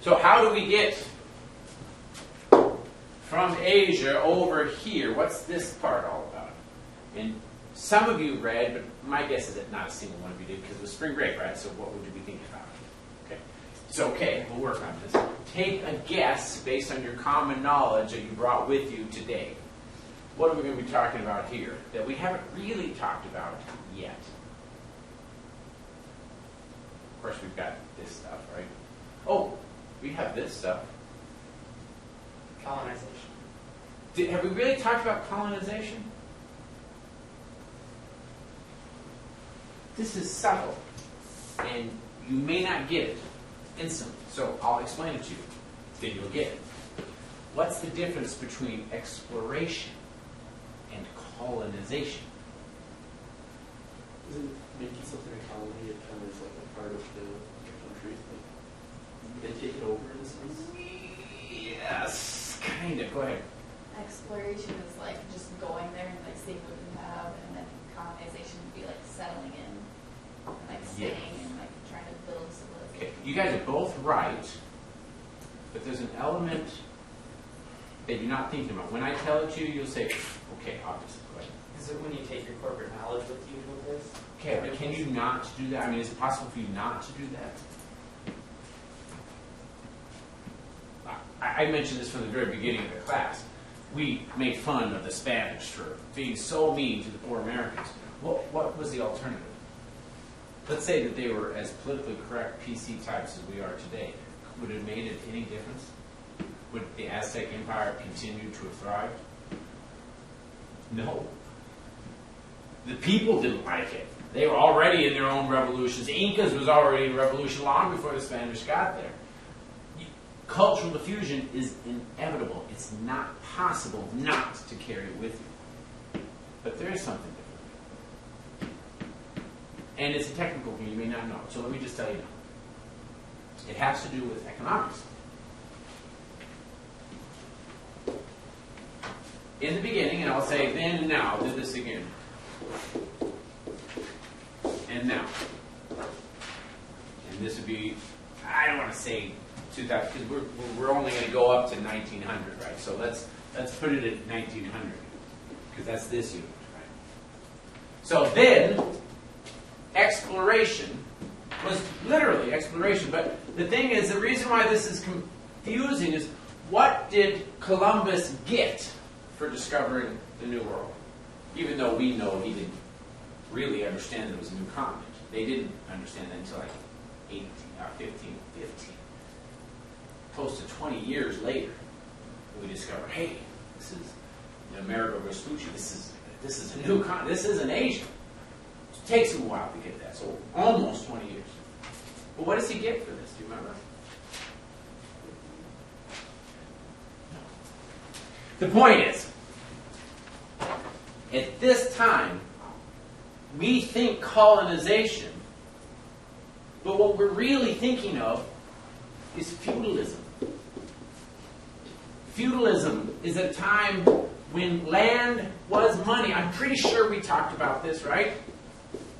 So how do we get from Asia over here? What's this part all about? And some of you read, but my guess is that not a single one of you did, because it was spring break, right? So what would you be thinking about? Okay. It's okay. We'll work on this. Take a guess based on your common knowledge that you brought with you today. What are we going to be talking about here that we haven't really talked about yet? Of course, we've got this stuff, right? Oh, we have this stuff. Colonization. Have we really talked about colonization? This is subtle, and you may not get it instantly. So I'll explain it to you. Then you'll get it. What's the difference between exploration and colonization? Isn't making something a colony, it kind of is like a part of the country? Like, they take it over in a sense? Yes, kind of. Go ahead. Exploration is like just going there and like seeing what you have, and then colonization would be like settling in, and like staying and like trying to build civilization. Okay, you guys are both right, but there's an element that you're not thinking about. When I tell it to you, you'll say, okay, obviously. Go ahead. Is it when you take your corporate knowledge with you to a place? Okay, but can you not do that? I mean, is it possible for you not to do that? I mentioned this from the very beginning of the class. We made fun of the Spanish for being so mean to the poor Americans. What was the alternative? Let's say that they were as politically correct PC types as we are today. Would it have made it any difference? Would the Aztec Empire continue to have thrived? No. The people didn't like it. They were already in their own revolutions. The Incas was already in revolution long before the Spanish got there. Cultural diffusion is inevitable. It's not possible not to carry it with you. But there is something different. And it's a technical thing you may not know. So let me just tell you now. It has to do with economics. In the beginning, and I'll say then and now, do this again. And now. And this would be, I don't want to say 2000, because we're only going to go up to 1900, right? So let's put it at 1900, because that's this unit, right? So then, exploration was literally exploration. But the thing is, the reason why this is confusing is, what did Columbus get for discovering the New World? Even though we know he didn't really understand that it was a new continent. They didn't understand that until like 1515. Close to 20 years later, we discover, hey, this is Amerigo Vespucci. This is a new continent. This isn't Asia. It takes him a while to get that. So almost 20 years. But what does he get for this? Do you remember? No. The point is, at this time, we think colonization, but what we're really thinking of is feudalism. Feudalism is a time when land was money. I'm pretty sure we talked about this, right?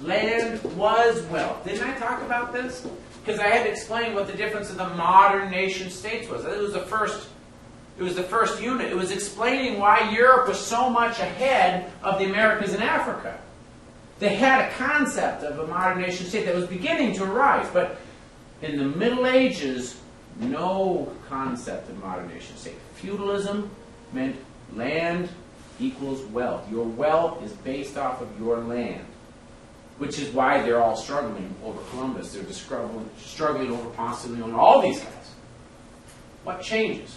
Land was wealth. Didn't I talk about this? Because I had to explain what the difference of the modern nation states was. It was the first unit. It was explaining why Europe was so much ahead of the Americas and Africa. They had a concept of a modern nation state that was beginning to arise, but in the Middle Ages, no concept of modern nation state. Feudalism meant land equals wealth. Your wealth is based off of your land, which is why they're all struggling over Columbus. They're struggling over Ponce de Leon, all these guys. What changes?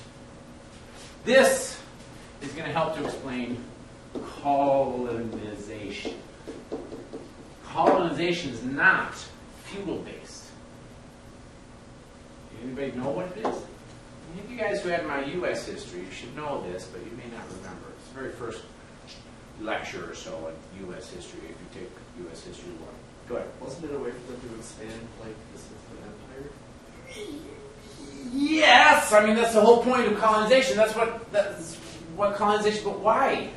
This is going to help to explain colonization. Colonization is not feudal-based. Anybody know what it is? Any of you guys who had my U.S. history, you should know this, but you may not remember. It's the very first lecture or so in U.S. history, if you take U.S. history 1. Go ahead. Wasn't it a way for them to expand, like, this is an empire? Yes! I mean, that's the whole point of colonization. That's what colonization, but why?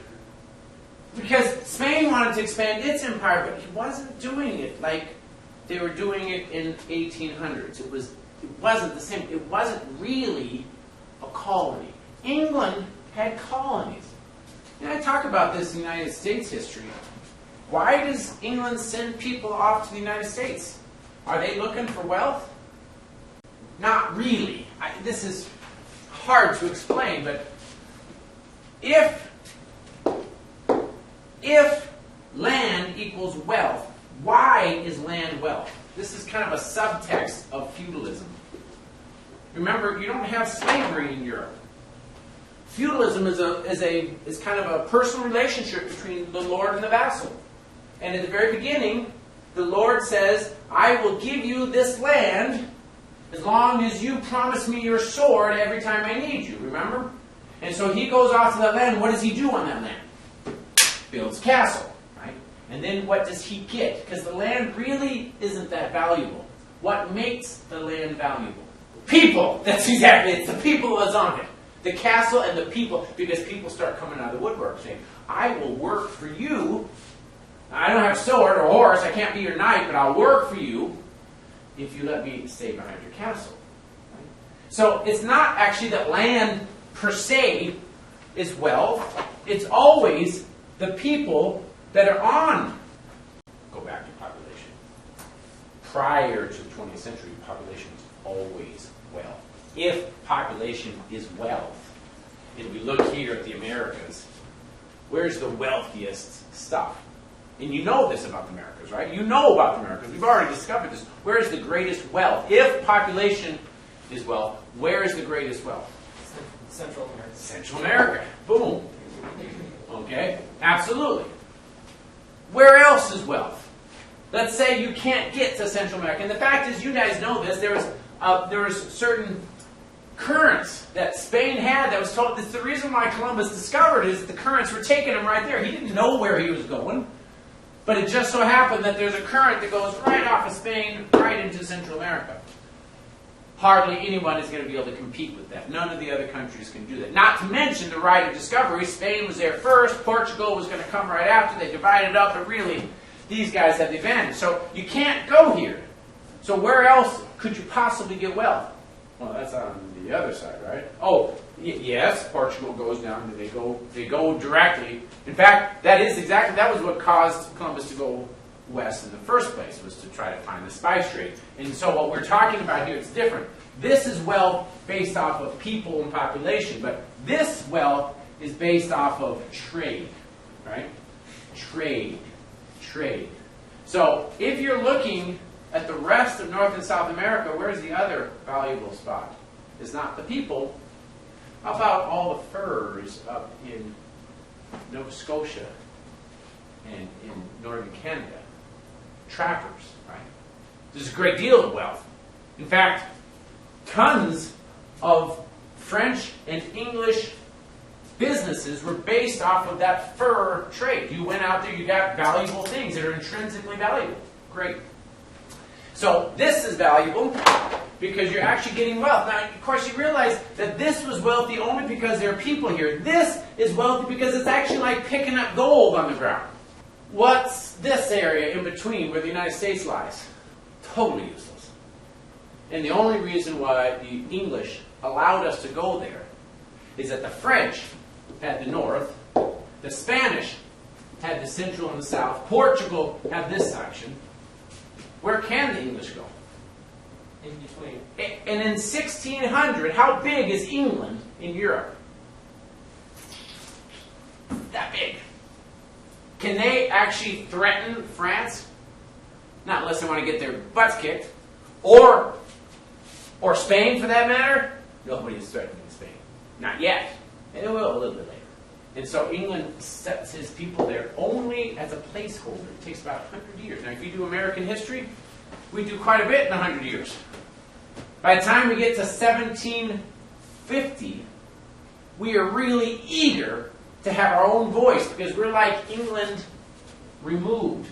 Because Spain wanted to expand its empire, but he wasn't doing it like they were doing it in 1800s. it wasn't the same. It wasn't really a colony. England had colonies. And I talk about this in United States history. Why does England send people off to the United States? Are they looking for wealth? Not really. This is hard to explain, but if land equals wealth, why is land wealth? This is kind of a subtext of feudalism. Remember, you don't have slavery in Europe. Feudalism is kind of a personal relationship between the lord and the vassal. And at the very beginning, the lord says, I will give you this land as long as you promise me your sword every time I need you, remember? And so he goes off to that land. What does he do on that land? Builds castle, right? And then what does he get? Because the land really isn't that valuable. What makes the land valuable? People! That's exactly it. It's the people that's on it. The castle and the people, because people start coming out of the woodwork saying, I will work for you. I don't have a sword or a horse. I can't be your knight, but I'll work for you if you let me stay behind your castle. Right? So it's not actually that land per se is wealth. It's always the people that are on. Go back to population. Prior to the 20th century, population was always wealth. If population is wealth, and we look here at the Americas, where's the wealthiest stuff? And you know this about the Americas, right? You know about the Americas. We've already discovered this. Where is the greatest wealth? If population is wealth, where is the greatest wealth? Central America. Central America. Boom. Okay? Absolutely. Where else is wealth? Let's say you can't get to Central America. And the fact is, you guys know this, there was certain currents that Spain had that was told. That's the reason why Columbus discovered is that the currents were taking him right there. He didn't know where he was going. But it just so happened that there's a current that goes right off of Spain, right into Central America. Hardly anyone is going to be able to compete with that. None of the other countries can do that. Not to mention the right of discovery. Spain was there first. Portugal was going to come right after. They divided up, but really, these guys had the advantage. So you can't go here. So where else could you possibly get wealth? Well, that's on the other side, right? Oh, yes, Portugal goes down, and they go directly. In fact, that was what caused Columbus to go west in the first place, was to try to find the spice trade. And so what we're talking about here is different. This is wealth based off of people and population, but this wealth is based off of trade, right? Trade. So if you're looking at the rest of North and South America, where's the other valuable spot? It's not the people. How about all the furs up in Nova Scotia and in northern Canada? Trappers, right? There's a great deal of wealth. In fact, tons of French and English businesses were based off of that fur trade. You went out there, you got valuable things that are intrinsically valuable. Great. So this is valuable because you're actually getting wealth. Now, of course, you realize that this was wealthy only because there are people here. This is wealthy because it's actually like picking up gold on the ground. What's this area in between where the United States lies? Totally useless. And the only reason why the English allowed us to go there is that the French had the north, the Spanish had the central and the south, Portugal had this section. Where can the English go? In between. And in 1600, how big is England in Europe? That big. Can they actually threaten France? Not unless they want to get their butts kicked. Or Spain, for that matter? Nobody is threatening Spain. Not yet. And they will a little bit later. And so England sets his people there only as a placeholder. It takes about 100 years. Now, if you do American history, we do quite a bit in 100 years. By the time we get to 1750, we are really eager to have our own voice because we're like England removed.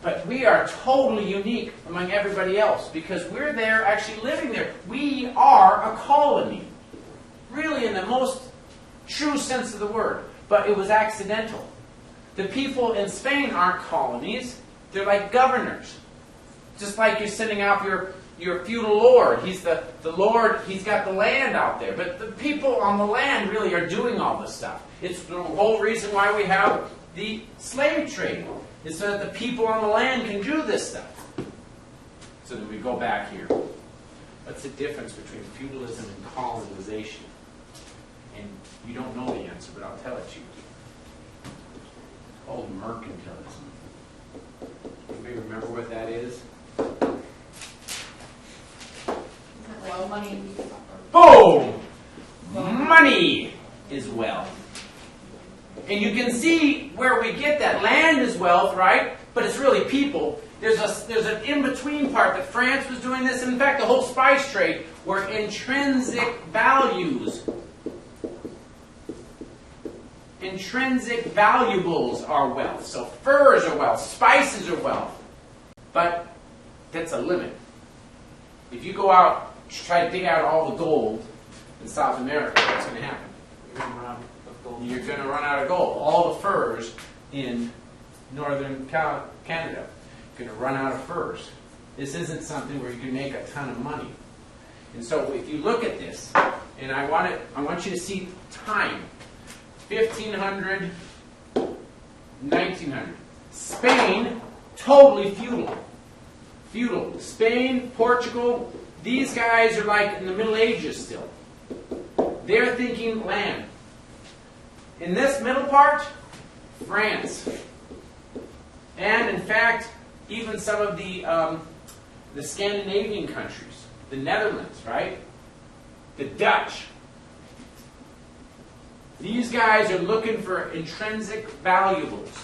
But we are totally unique among everybody else because we're there actually living there. We are a colony. Really in the most true sense of the word. But it was accidental. The people in Spain aren't colonies. They're like governors. Just like you're sending out your feudal lord. He's the lord, he's got the land out there. But the people on the land really are doing all this stuff. It's the whole reason why we have the slave trade. It's so that the people on the land can do this stuff. So then we go back here. What's the difference between feudalism and colonization? And you don't know the answer, but I'll tell it to you. It's called mercantilism. Anybody remember what that is? Well, money. Boom! Money is wealth. And you can see where we get that. Land is wealth, right? But it's really people. There's an in-between part that France was doing this. In fact, the whole spice trade were intrinsic values. Intrinsic valuables are wealth. So furs are wealth. Spices are wealth. But that's a limit. If you go out, try to dig out all the gold in South America, what's going to happen? You're going to run out of gold. All the furs in northern Canada are going to run out of furs. This isn't something where you can make a ton of money. And so if you look at this, and I want you to see time. 1500, 1900. Spain, totally feudal. Feudal. Spain, Portugal, these guys are like in the Middle Ages still. They're thinking land. In this middle part, France. And in fact, even some of the Scandinavian countries, the Netherlands, right? The Dutch. These guys are looking for intrinsic valuables.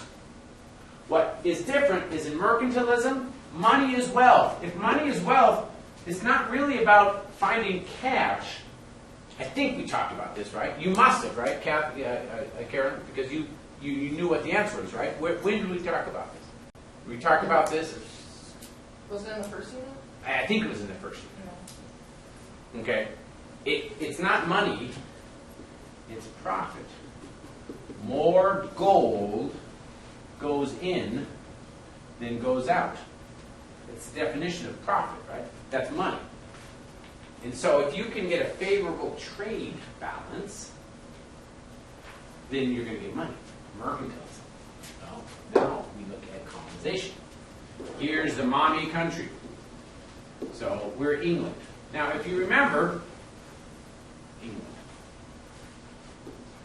What is different is in mercantilism, money is wealth. If money is wealth, it's not really about finding cash. I think we talked about this, right? You must have, right, Karen? Because you knew what the answer was, right? When did we talk about this? We talked about this. Was it in the first unit? I think it was in the first unit. Okay. It's not money. It's profit. More gold goes in than goes out. It's the definition of profit, right? That's money. And so if you can get a favorable trade balance, then you're going to get money. Mercantilism. Now we look at colonization. Here's the mommy country. So we're England. Now if you remember, England.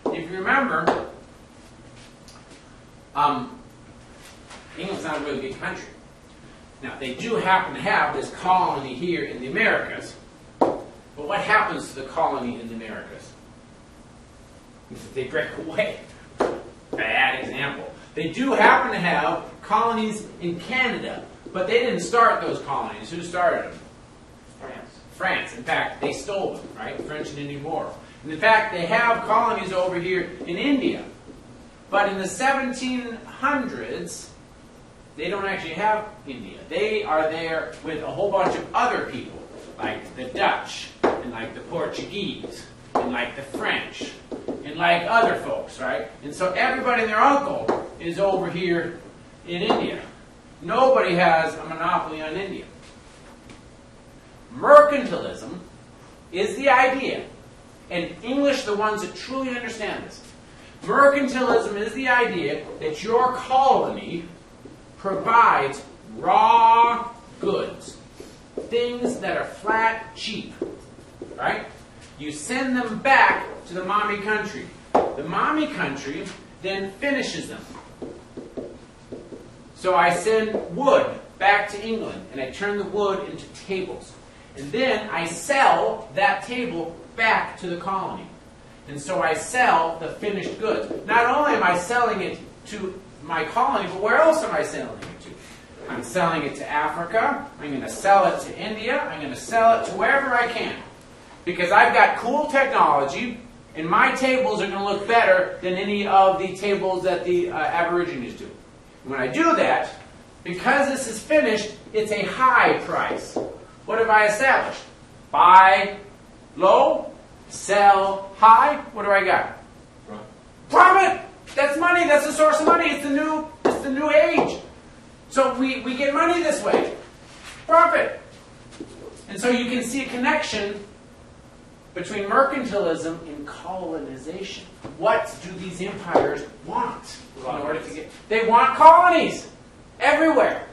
If you remember, England's not a really big country. Now, they do happen to have this colony here in the Americas. But what happens to the colony in the Americas? They break away. Bad example. They do happen to have colonies in Canada, but they didn't start those colonies. Who started them? France. France. In fact, they stole them, right? French and Indian War. And in fact, they have colonies over here in India. But in the 1700s, they don't actually have India. They are there with a whole bunch of other people, like the Dutch, and like the Portuguese, and like the French, and like other folks, right? And so everybody and their uncle is over here in India. Nobody has a monopoly on India. Mercantilism is the idea, and English, the ones that truly understand this. Mercantilism is the idea that your colony provides raw goods, things that are flat, cheap, right? You send them back to the mommy country. The mommy country then finishes them. So I send wood back to England, and I turn the wood into tables. And then I sell that table back to the colony. And so I sell the finished goods. Not only am I selling it to my colony, but where else am I selling it to? I'm selling it to Africa. I'm going to sell it to India. I'm going to sell it to wherever I can. Because I've got cool technology, and my tables are going to look better than any of the tables that the Aborigines do. When I do that, because this is finished, it's a high price. What have I established? Buy low, sell high. What do I got? Profit. That's money. That's the source of money. It's the new age. So we get money this way. Profit. So you can see a connection between mercantilism and colonization. What do these empires want in order to get? They want colonies everywhere.